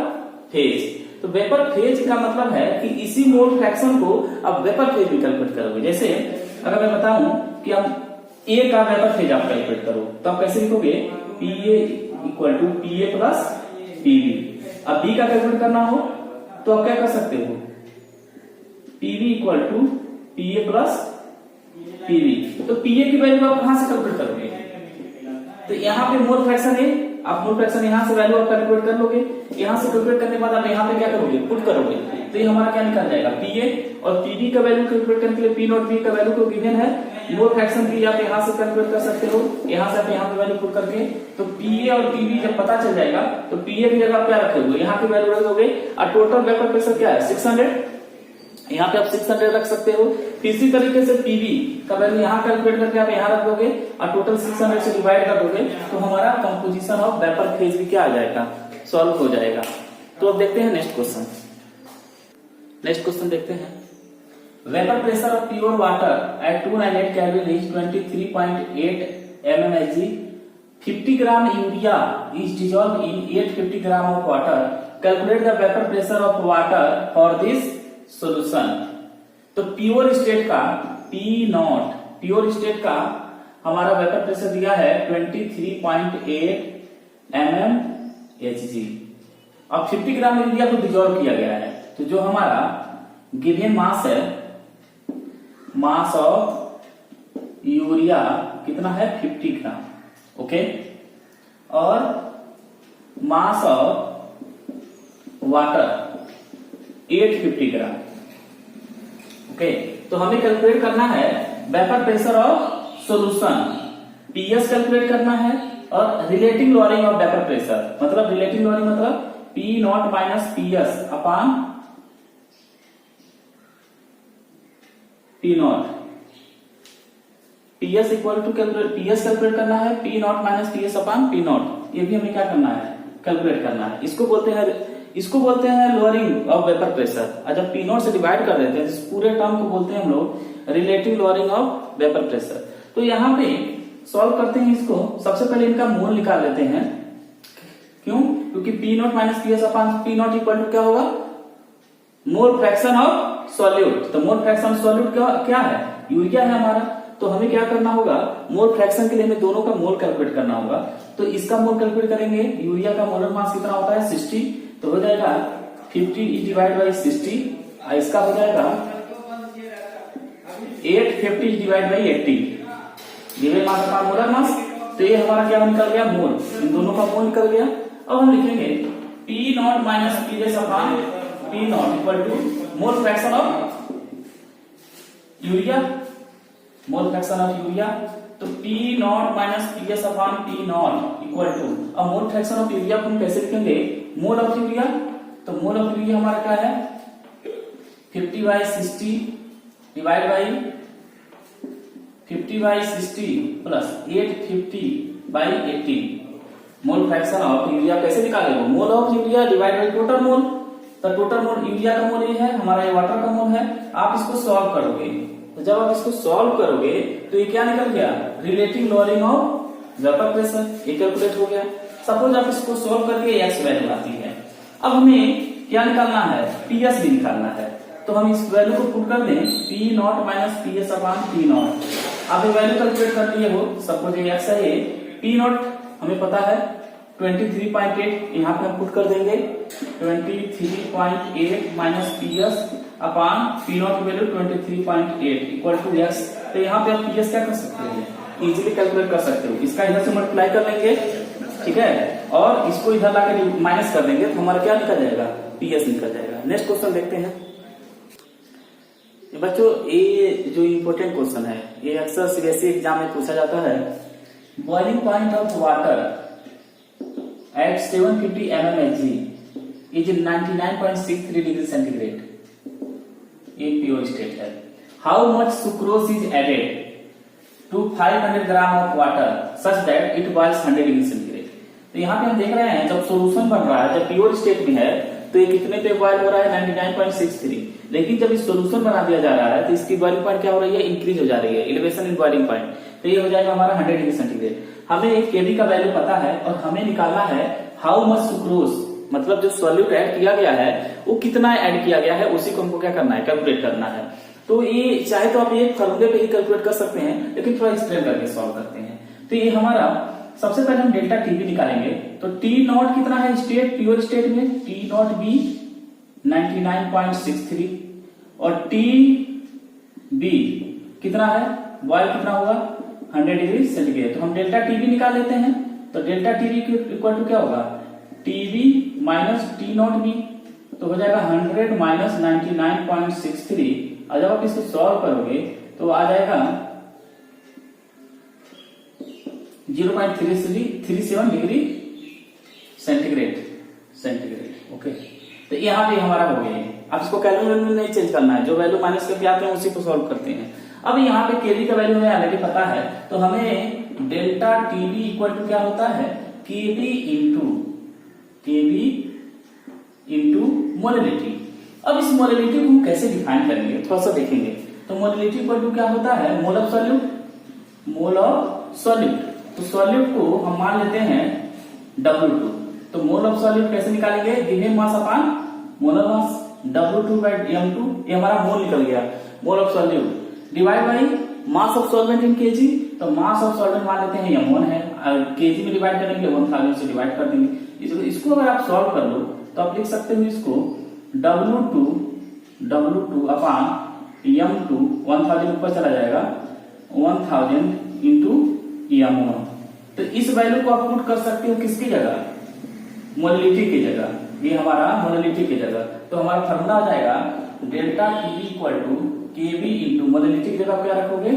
फेज। तो वेपर फेज का मतलब है कि इसी मोल फ्रैक्शन को आप वेपर फेज भी कैलकुलेट करोगे। जैसे अगर मैं बताऊं कि आप A का वेपर फेज आप कैलकुलेट करो, तो आप कैसे लिखोगे, PA equal to PA plus PB। अब बी का कैलकुलेट करना हो तो आप क्या कर सकते हो, PV equal to PA plus PV. तो पीए की वैल्यू आप कहां से कैलकुलेट करोगे, तो यहाँ पे मोल फ्रैक्शन है, आप मोल फ्रैक्शन यहाँ से वैल्यू आप कैलकुलेट कर लोगे, यहाँ से कैलकुलेट करने के बाद आप यहाँ पे क्या करोगे, पुट करोगे, तो ये हमारा क्या निकल जाएगा, पीए और पीवी का वैल्यू कैलकुलेट करने के लिए पी नॉट बी का वैल्यू को गिवन है, मोल फ्रैक्शन की आप यहाँ से कैलकुलेट कर सकते हो, यहाँ से आप यहाँ पे वैल्यू पुट करके, तो पीए और पीवी जब पता चल जाएगा तो पीए की जगह क्या रखोगे, यहाँ की वैल्यू रखोगे, और टोटल वेपर प्रेशर क्या है 600, यहाँ पे आप 600 रख सकते हो। फिर इसी तरीके से पीवी का वैल्यू यहाँ कैलकुलेट करके आप यहाँ रख दोगे और टोटल 600 से डिवाइड कर दोगे, तो हमारा कंपोजिशन ऑफ वेपर फेज भी क्या आ जाएगा, सॉल्व हो जाएगा। तो अब देखते हैं नेक्स्ट क्वेश्चन। नेक्स्ट क्वेश्चन देखते हैं, vapour pressure of pure water at 298 kelvin is 23.8 mmHg, 50 gram urea is dissolve in 850 gram of water, calculate the vapour pressure of water for this solution. तो pure state का P not, pure state का हमारा vapour pressure दिया है 23.8 mmHg, अब 50 gram urea को dissolve किया गया है, तो जो हमारा गिवन मास है, मास ऑफ यूरिया कितना है 50 ग्राम, ओके, और mass of water 850 gram, okay. तो हमें कैलकुलेट करना है vapour pressure of solution, PS calculate करना है, और relative lowering of vapour pressure, मतलब रिलेटिव लोअरिंग मतलब P naught minus PS upon P naught, PS equal to PS calculate करना है, P naught minus PS upon P naught, ये भी हमें क्या करना है, कैलकुलेट करना है। इसको बोलते हैं लोअरिंग ऑफ वेपर प्रेशर, और जब पी नॉट से डिवाइड कर देते हैं इस पूरे टर्म को बोलते हैं हम लोग relative lowering of vapour pressure. तो यहाँ पे सॉल्व करते हैं इसको, सबसे पहले इनका मोल निकाल लेते हैं, क्यों, क्योंकि P naught minus PS upon P naught equal to क्या होगा, मोल फ्रैक्शन ऑफ सॉल्यूट। तो मोल फ्रैक्शन सॉल्यूट क्या है, यूरिया है हमारा, तो हमें क्या करना होगा, मोल फ्रैक्शन के लिए हमें दोनों का मोल कैलकुलेट करना होगा। तो इसका मोल कैलकुलेट करेंगे, यूरिया का मोलर मास कितना होता है 60, तो हो जाएगा 50 डिवाइड बाई 60, इसका हो जाएगा 850 divide by 80, given mass upon molar मास। तो ये हमारा क्या निकल गया, मोल, इन दोनों का मोल निकल गया। अब हम लिखेंगे P naught minus PS upon P naught equal to mole fraction of urea, mole fraction of urea, तो P naught minus PS upon P naught equal to, अब मोल फ्रैक्शन ऑफ यूरिया को हम कैसे लिखेंगे, मोल ऑफ यूरिया, तो मोल of urea हमारा क्या है 50/60 divide by 50/60 plus 850/80, mole fraction of urea कैसे निकालेंगे, मोल of urea divide by total mole, तो टोटल मोल यूरिया का मोल ये है, हमारा ये वाटर का मोल है। आप इसको सॉल्व करोगे, तो जब आप इसको सॉल्व करोगे तो ये क्या निकल गया, relative lowering of vapour pressure, ये कैलकुलेट हो गया। सपोज आप इसको सॉल्व करके एक्स वैल्यू आती है, अब हमें क्या निकालना है, पीएस भी निकालना है, तो हम इस वैल्यू को पुट कर दें, P naught minus PS upon P not. आप ये वैल्यू कैलकुलेट कर लिए हो, सपोज ये एक्स है, पी नॉट हमें पता है 23.8, यहाँ पे हम पुट कर देंगे 23.8 minus PS upon P not की वैल्यू 23.8 इक्वल टू एक्स। तो यहाँ पे आप पीएस क्या कर सकते हो, इजीली कैलकुलेट कर सकते हो, इसका इधर से मल्टीप्लाई कर लेंगे, ठीक है, और इसको इधर लाके माइनस कर देंगे, तो हमारा क्या निकल जाएगा, पीएस निकल जाएगा। नेक्स्ट क्वेश्चन देखते हैं बच्चों, ये जो इम्पोर्टेंट क्वेश्चन है, ये अक्सर सीबीएसई एग्जाम में पूछा जाता है, boiling point of water at 750 mmHg is 99.63 degree centigrade, ये प्योर स्टेट है। How much sucrose is added to 500 gram of water such that it boils 100 degree centigrade. तो यहाँ पे हम देख रहे हैं, जब सोल्यूशन बन रहा है, जब प्योर स्टेट में है, तो ये कितने पे बॉइल हो रहा है 99.63, लेकिन जब इस सोल्यूशन बना दिया जा रहा है तो इसकी बॉइलिंग पॉइंट क्या हो रही है, इंक्रीज हो जा रही है, एलिवेशन इन बॉइलिंग पॉइंट, तो ये हो जाएगा हमारा 100 डिग्री सेंटीग्रेड। हमें एक केवी का वैल्यू पता है और हमें निकालना है हाउ मच सुक्रोज, मतलब जो सॉल्यूट ऐड किया गया है वो कितना ऐड किया गया है, उसी को हमको क्या करना है, कैलकुलेट करना है। तो ये चाहे तो आप ये फॉर्मूले पे ही कैलकुलेट कर सकते हैं, लेकिन थोड़ा एक्सप्लेन करके सॉल्व करते हैं। तो ये हमारा सबसे पहले हम डेल्टा टीबी निकालेंगे। तो टी नॉट कितना है स्टेट, प्योर स्टेट में टी नॉट बी 99.63 और टी बी कितना है, बॉयल कितना होगा 100 डिग्री सेंटीग्रेड। तो हम डेल्टा टीबी निकाल लेते हैं। तो डेल्टा टीबी इक्वल टू क्या होगा, TB minus T not be, तो हो जाएगा 100 माइनस 99.63। और जब आप इसको सॉल्व करोगे तो आ जाएगा 0.37 डिग्री सेंटीग्रेड। ओके, तो यहाँ पे हमारा हो गया। अब इसको कैलकुलेटर में नहीं चेंज करना है, जो वैल्यू माइनस करके आते हैं उसी को सॉल्व करते हैं। अब यहाँ पे केवी का वैल्यू हमें ऑलरेडी पता है, तो हमें डेल्टा टीबी इक्वल टू क्या होता है, केवी इंटू मोलैलिटी। अब इस मोलैलिटी को हम कैसे डिफाइन करेंगे थोड़ा सा देखेंगे। तो मोलैलिटी इक्वल टू क्या होता है, मोल ऑफ सॉल्यूट। तो सॉल्यूट को हम मान लेते हैं W2। तो मोल ऑफ सॉल्यूट कैसे निकालेंगे, गिवन मास अपॉन मोलर मास, W2/m2, ये हमारा मोल निकल गया, मोल of solute divide by mass of solvent in KG. तो मास ऑफ सॉल्वेंट मान लेते हैं m1 है, केजी में डिवाइड करेंगे 1000 से डिवाइड कर देंगे। इसको अगर आप सॉल्व कर लो तो आप लिख सकते हो इसको W2 अपॉन m2, 1000 ऊपर चला जाएगा, 1000 इंटू m1। तो इस वैल्यू को आप पुट कर सकते हो किसकी जगह, मोलैलिटी की जगह। ये हमारा मोलैलिटी की जगह। तो हमारा फॉर्मूला आ जाएगा delta TB equal to KB into molality की जगह क्या रखोगे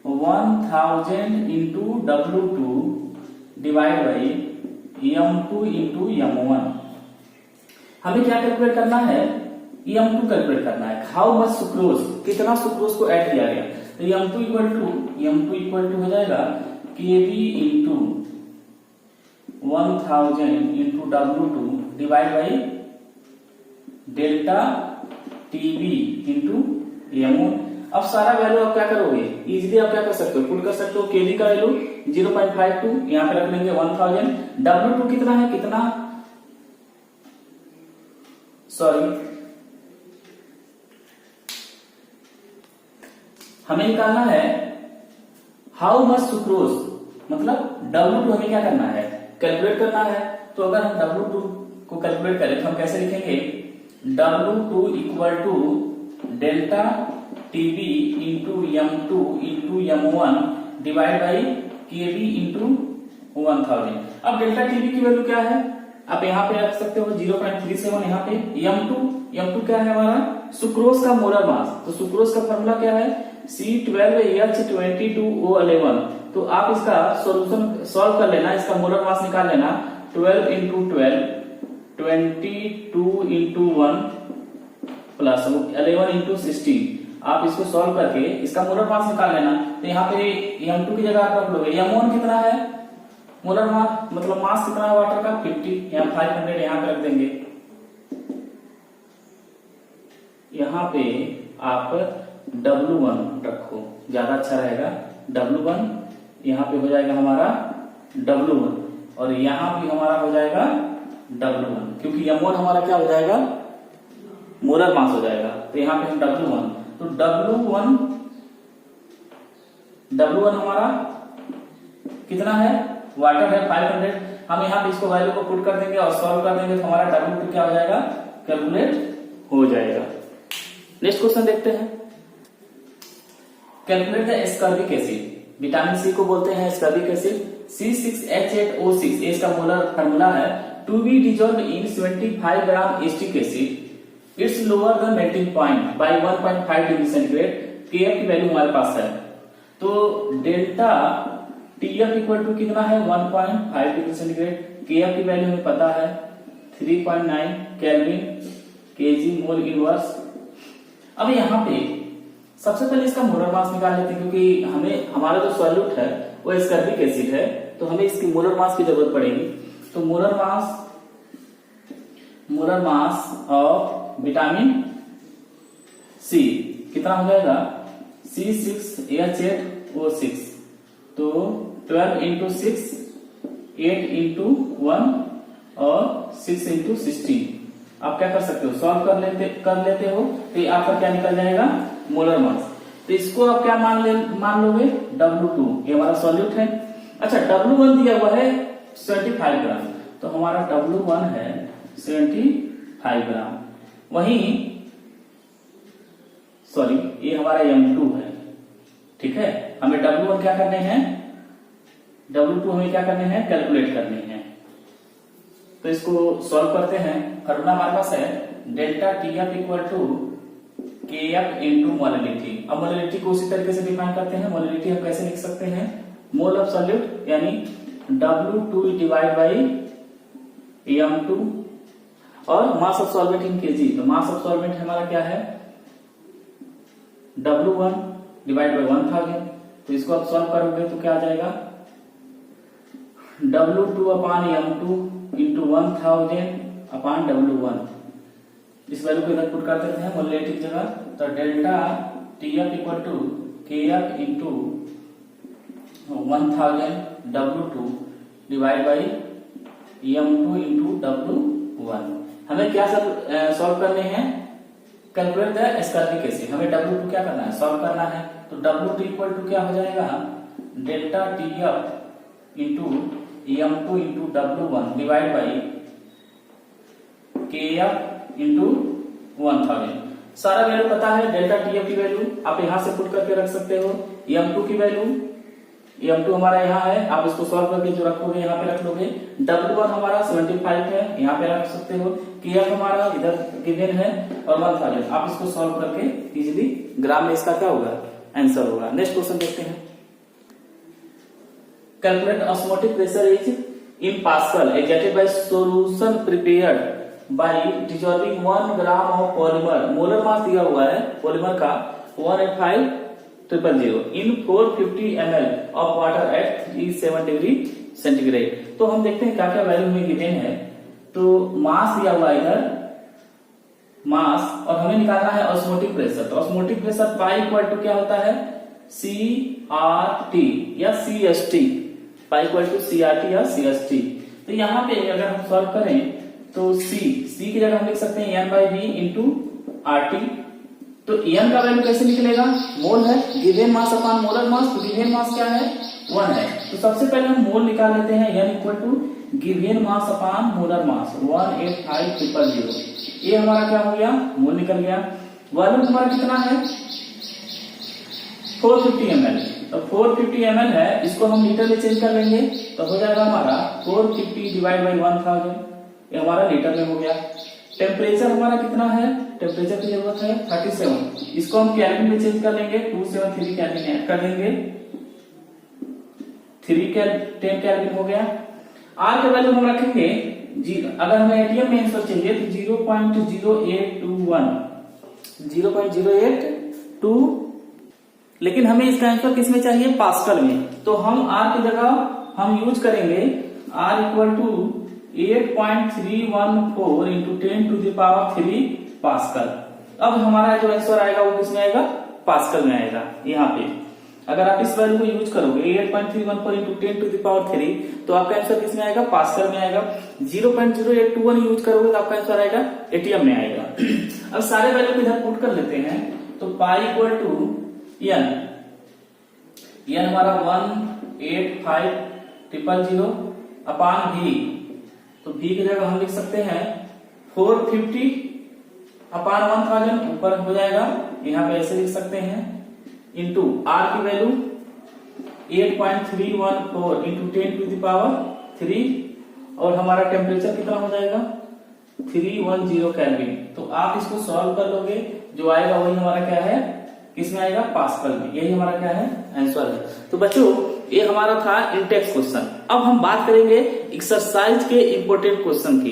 1000 into W2 divide by m2 into m1। हमें क्या कैलकुलेट करना है, m2 कैलकुलेट करना है, हाउ मच सुक्रोज, कितना सुक्रोज को ऐड किया गया। तो m2 इक्वल टू हो जाएगा kb into 1000 into W2 divide by delta TB into m1। अब सारा वैल्यू आप क्या करोगे, इजीली आप क्या कर सकते हो, पुट कर सकते हो। केवी का वैल्यू 0.52 यहाँ पे रख लेंगे 1000, W2 कितना है, हमें निकालना है हाउ मच सुक्रोज, मतलब W2 हमें क्या करना है, कैलकुलेट करना है। तो अगर हम W2 को कैलकुलेट करें तो हम कैसे लिखेंगे, W2 equal to delta TB into m2 into m1 divide by KB into 1000। अब डेल्टा टीबी की वैल्यू क्या है, आप यहाँ पे रख सकते हो 0.37। यहाँ पे m2 क्या है हमारा, सुक्रोज का मोलर मास। तो सुक्रोज का फॉर्मूला क्या है, C12H22O11। तो आप इसका सॉल्यूशन सॉल्व कर लेना, इसका मोलर मास निकाल लेना, 12 इंटू 12 22 इंटू 1 प्लस 11 इंटू 16। आप इसको सॉल्व करके इसका मोलर मास निकाल लेना। तो यहाँ पे m2 की जगह आप रख लोगे, m1 कितना है, मोलर मास मतलब मास कितना है वाटर का 50, यहाँ 500 यहाँ पे रख देंगे। यहाँ पे आप W1 रखो, ज्यादा अच्छा रहेगा। W1 यहाँ पे हो जाएगा हमारा W1 और यहाँ भी हमारा हो जाएगा W1, क्योंकि M1 हमारा क्या हो जाएगा, मोलर मास हो जाएगा। तो यहाँ पे हम W1, तो W1 हमारा कितना है, वाटर है 500। हम यहाँ पे इसको वैल्यू को पुट कर देंगे और सॉल्व कर देंगे तो हमारा W2 क्या हो जाएगा, कैलकुलेट हो जाएगा। नेक्स्ट क्वेश्चन देखते हैं, calculate the ascorbic acid. Vitamin C को बोलते हैं एस्कॉर्बिक एसिड, C6H8O6 इसका मोलर फार्मूला है। To be dissolve in 75 gram acetic acid, its lower the melting point by 1.5 degree centigrade. Kf की वैल्यू हमारे पास है। तो डेल्टा Tf इक्वल टू कितना है 1.5 डिग्री सेंटीग्रेड। Kf की वैल्यू हमें पता है 3.9 केल्विन केजी मोल इनवर्स। अब यहाँ पे सबसे पहले इसका मोलर मास निकाल लेते हैं, क्योंकि हमें हमारा जो सॉल्यूट है वो एस्कॉर्बिक एसिड है, तो हमें इसकी मोलर मास की जरूरत पड़ेगी। तो molar mass of vitamin C कितना हो जाएगा, C6H8O6। तो 12 इंटू 6, 8 इंटू 1 और 6 इंटू 16। आप क्या कर सकते हो, सॉल्व कर लेते हो तो ये आपका क्या निकल जाएगा, मोलर मास। तो इसको आप क्या मान लोगे W2, ये हमारा सॉल्यूट है। अच्छा W1 दिया हुआ है 75 ग्राम, तो हमारा W1 है 75 ग्राम। वहीं सॉरी ये हमारा M2 है, ठीक है। हमें W1 क्या करने हैं, W2 हमें क्या करने हैं, कैलकुलेट करने हैं। तो इसको सॉल्व करते हैं। फॉर्मूला हमारे पास है delta TF equal to KF into molality. अब मोलिलिटी को उसी तरीके से डिफाइन करते हैं। मोलिलिटी हम कैसे लिख सकते हैं, मोल ऑफ सॉल्यूट यानी W2 डिवाइड बाई M2 और mass of solvent in KG. तो मास ऑफ सॉल्वेंट हमारा क्या है, W1 डिवाइड बाई 1000। तो इसको आप सॉल्व करोगे तो क्या आ जाएगा, W2 अपान M2 इंटू 1000 अपान W1। इस वैल्यू को इधर पुट कर देते हैं मोलिलिटी की जगह। तो delta TF equal to KF into 1000 W2 divide by M2 into W1। हमें क्या सॉल्व करने हैं, कैलकुलेट द स्क्वायर कैसे। हमें W2 क्या करना है, सॉल्व करना है। तो W2 इक्वल टू क्या हो जाएगा, delta TF into M2 into W1 divide by KF into 1000। सारा वैल्यू पता है, डेल्टा TF की वैल्यू आप यहां से पुट करके रख सकते हो। M2 की वैल्यू, M2 हमारा यहाँ है, आप इसको सॉल्व करके जो रखोगे यहाँ पे रख लोगे। W1 हमारा 75 है, यहाँ पे रख सकते हो। KF हमारा इधर गिवन है और 1000। आप इसको सॉल्व करके इजीली ग्राम में इसका क्या होगा, आंसर होगा। नेक्स्ट क्वेश्चन देखते हैं। Calculate osmotic pressure is in pascal exerted by solution prepared by dissolving 1 gram of polymer. Molar mass दिया हुआ है पॉलीमर का 185,000 इन 450 ml of water eight 37 degree centigrade. तो हम देखते हैं क्या क्या वैल्यू हमें गिवन है। तो मास दिया हुआ है इधर, मास, और हमें निकालना है ऑस्मोटिक प्रेशर। तो osmotic pressure pi equal to क्या होता है, CRT या CST। Pi equal to CRT या CST। तो यहाँ पे अगर हम सॉल्व करें तो C की जगह हम लिख सकते हैं N/V इंटू RT। तो N का वैल्यू कैसे निकलेगा, मोल है, गिवन मास अपॉन मोलर मास। तो गिवन मास क्या है, 1 है। तो सबसे पहले हम मोल निकाल लेते हैं, N equal to given mass upon molar mass 185,000। ये हमारा क्या हो गया, मोल निकल गया। वॉल्यूम हमारा कितना है, 450 ml। तो 450 ml है, इसको हम लीटर में चेंज कर लेंगे तो हो जाएगा हमारा 450 डिवाइड बाई 1000। ये हमारा लीटर में हो गया। टेम्परेचर हमारा कितना है, टेम्परेचर की जरूरत है 37। इसको हम केल्विन में चेंज कर लेंगे, 273 केल्विन ऐड कर देंगे, 10 केल्विन हो गया। आर के वैल्यू हम रखेंगे अगर हमें एटीएम में आंसर चाहिए तो 0.0821, 0.082, लेकिन हमें इसका आंसर किस में चाहिए, पास्कल में। तो हम आर की जगह हम यूज करेंगे R equal to 8.314 into 10⁻³ pascal. अब हमारा जो आंसर आएगा वो किसमें आएगा, पास्कल में आएगा। यहाँ पे अगर आप इस वैल्यू को यूज करोगे 8.314 इंटू 10⁻³ तो आपका आंसर किसमें आएगा, पास्कल में आएगा। 0.0821 यूज करोगे तो आपका आंसर आएगा एटीएम में आएगा। अब सारे वैल्यू को इधर पुट कर लेते हैं। तो पाई इक्वल टू n हमारा 185,000 अपान V। तो V की जगह हम लिख सकते हैं 450 अपान 1000, ऊपर हो जाएगा, यहाँ पे ऐसे लिख सकते हैं, इंटू R की वैल्यू 8.314 इंटू 10⁻³ और हमारा टेम्परेचर कितना हो जाएगा 310 केल्विन। तो आप इसको सॉल्व कर लोगे, जो आएगा वही हमारा क्या है, किसमें आएगा, पास्कल में। यही हमारा क्या है, आंसर है। तो बच्चों ये हमारा था इंटेक्स क्वेश्चन। अब हम बात करेंगे एक्सरसाइज के इंपोर्टेंट क्वेश्चन की।